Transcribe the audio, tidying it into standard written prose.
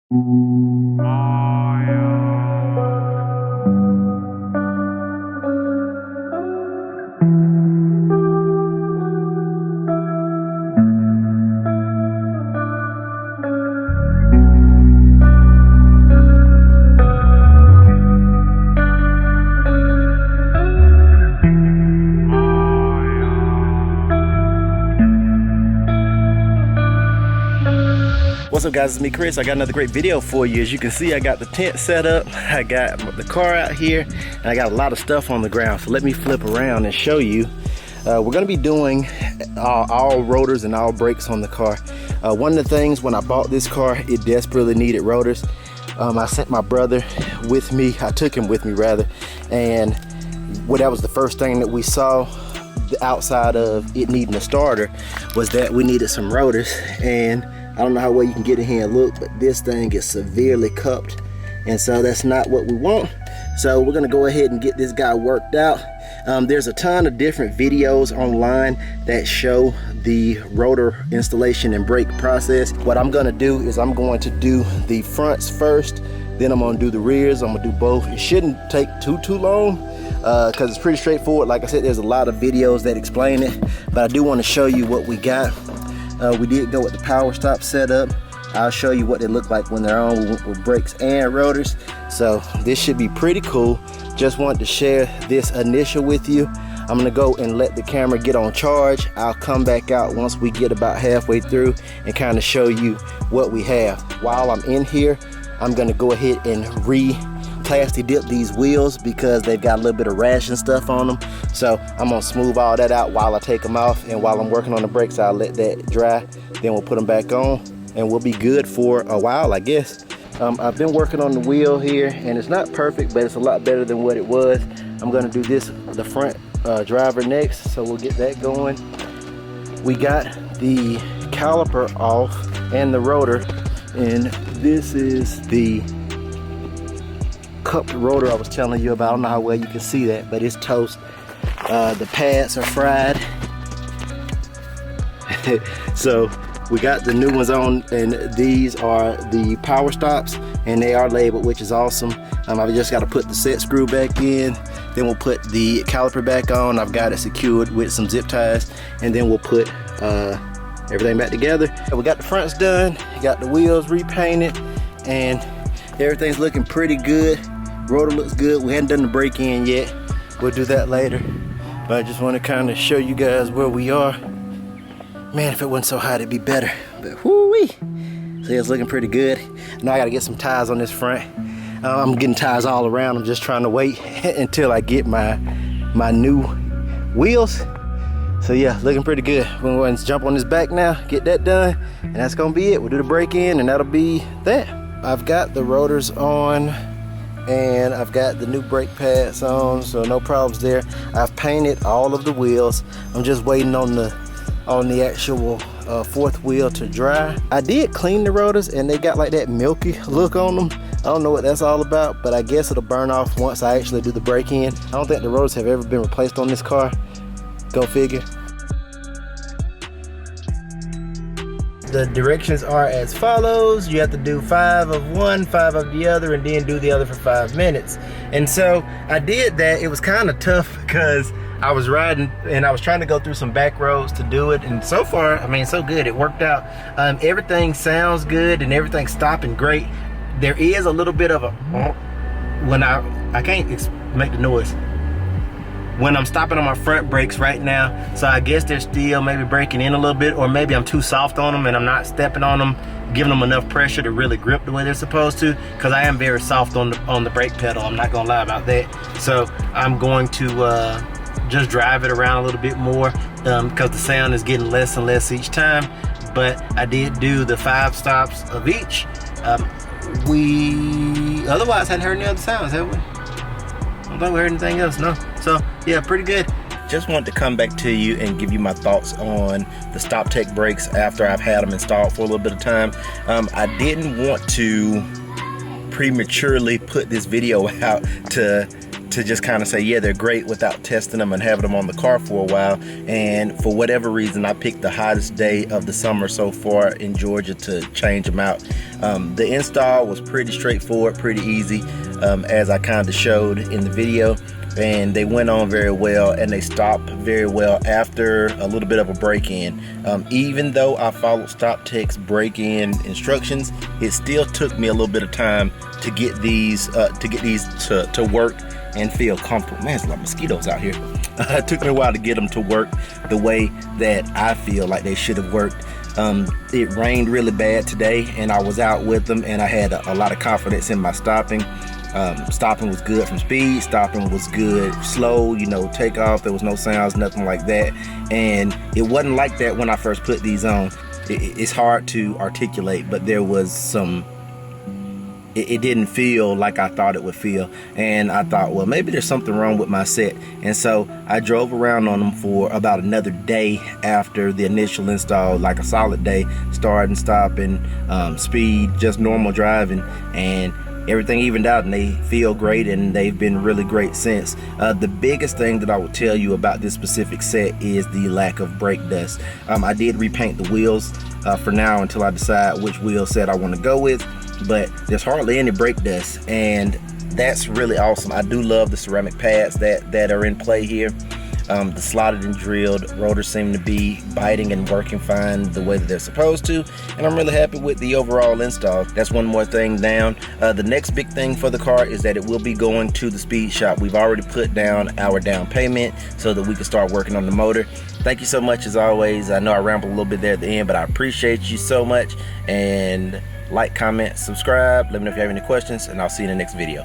What's up guys, it's me Chris. I got another great video for you. As you can see, I got the tent set up, I got the car out here, and I got a lot of stuff on the ground. So let me flip around and show you. We're gonna be doing all rotors and all brakes on the car. One of the things when I bought this car, it desperately needed rotors. I sent my brother with me, I took him with me rather, and that was the first thing that we saw outside of it needing a starter, was that we needed some rotors. And I don't know how well you can get in here and look, but this thing is severely cupped, and so that's not what we want. So we're gonna go ahead and get this guy worked out. There's a ton of different videos online that show the rotor installation and brake process. What I'm gonna do is I'm going to do the fronts first, then I'm gonna do the rears. I'm gonna do both. It shouldn't take too long because it's pretty straightforward. Like I said, there's a lot of videos that explain it, but I do want to show you what we got. We did go with the power stop setup. I'll show you what they look like when they're on with brakes and rotors. So this should be pretty cool. Just wanted to share this initial with you. I'm gonna go and let the camera get on charge. I'll come back out once we get about halfway through and kind of show you what we have. While I'm in here, I'm gonna go ahead and plastic dip these wheels because they've got a little bit of rash and stuff on them. So I'm gonna smooth all that out while I take them off, and while I'm working on the brakes, I'll let that dry, then we'll put them back on and we'll be good for a while, I guess. I've been working on the wheel here, and it's not perfect, but it's a lot better than what it was. I'm gonna do the front driver next, so we'll get that going. We got the caliper off and the rotor, and this is the cupped rotor I was telling you about. I don't know how well you can see that, but it's toast. The pads are fried. So we got the new ones on, and these are the power stops, and they are labeled, which is awesome. I've just got to put the set screw back in, then we'll put the caliper back on. I've got it secured with some zip ties, and then we'll put everything back together. We got the fronts done, got the wheels repainted, and everything's looking pretty good. Rotor looks good. We hadn't done the brake in yet. We'll do that later. But I just want to kind of show you guys where we are. Man, if it wasn't so hot, it'd be better. But whoo-wee. See, it's looking pretty good. Now I got to get some tires on this front. I'm getting tires all around. I'm just trying to wait until I get my new wheels. So yeah, looking pretty good. We're going to jump on this back now, get that done, and that's going to be it. We'll do the brake in, and that'll be that. I've got the rotors on, and I've got the new brake pads on, so no problems there. I've painted all of the wheels. I'm just waiting on the actual fourth wheel to dry. I did clean the rotors, and they got like that milky look on them. I don't know what that's all about, but I guess it'll burn off once I actually do the brake in. I don't think the rotors have ever been replaced on this car. Go figure. The directions are as follows. You have to do 5 of one, 5 of the other, and then do the other for 5 minutes. And so I did that. It was kind of tough because I was riding and I was trying to go through some back roads to do it. And so far, I mean, so good. It worked out. Everything sounds good and everything's stopping great. There is a little bit of a, when I can't make the noise when I'm stopping on my front brakes right now, so I guess they're still maybe breaking in a little bit, or maybe I'm too soft on them and I'm not stepping on them, giving them enough pressure to really grip the way they're supposed to, because I am very soft on the brake pedal. I'm not gonna lie about that. So I'm going to just drive it around a little bit more because the sound is getting less and less each time. But I did do the 5 stops of each. We otherwise hadn't heard any other sounds, have we? I don't think we heard anything else, no. So yeah, pretty good. Just wanted to come back to you and give you my thoughts on the Stop Tech brakes after I've had them installed for a little bit of time. I didn't want to prematurely put this video out to to just kind of say, yeah, they're great without testing them and having them on the car for a while. And for whatever reason, I picked the hottest day of the summer so far in Georgia to change them out. The install was pretty straightforward, pretty easy, as I kind of showed in the video. And they went on very well, and they stopped very well after a little bit of a break-in. Even though I followed StopTech's break-in instructions, it still took me a little bit of time to get these to work and feel comfortable. Man, there's a lot of mosquitoes out here. It took me a while to get them to work the way that I feel like they should have worked. It rained really bad today, and I was out with them, and I had a lot of confidence in my stopping. Stopping was good from speed, stopping was good slow, you know, takeoff, there was no sounds, nothing like that. And it wasn't like that when I first put these on. It's hard to articulate, but there was some, it didn't feel like I thought it would feel. And I thought, well, maybe there's something wrong with my set. And so I drove around on them for about another day after the initial install, like a solid day, starting, stopping, speed, just normal driving, and everything evened out, and they feel great, and they've been really great since. The biggest thing that I would tell you about this specific set is the lack of brake dust. I did repaint the wheels for now until I decide which wheel set I want to go with, but there's hardly any brake dust, and that's really awesome. I do love the ceramic pads that are in play here. The slotted and drilled rotors seem to be biting and working fine the way that they're supposed to, and I'm really happy with the overall install. That's one more thing down. The next big thing for the car is that it will be going to the speed shop. We've already put down our down payment so that we can start working on the motor. Thank you so much as always. I know I rambled a little bit there at the end, but I appreciate you so much. And like, comment, subscribe. Let me know if you have any questions, and I'll see you in the next video.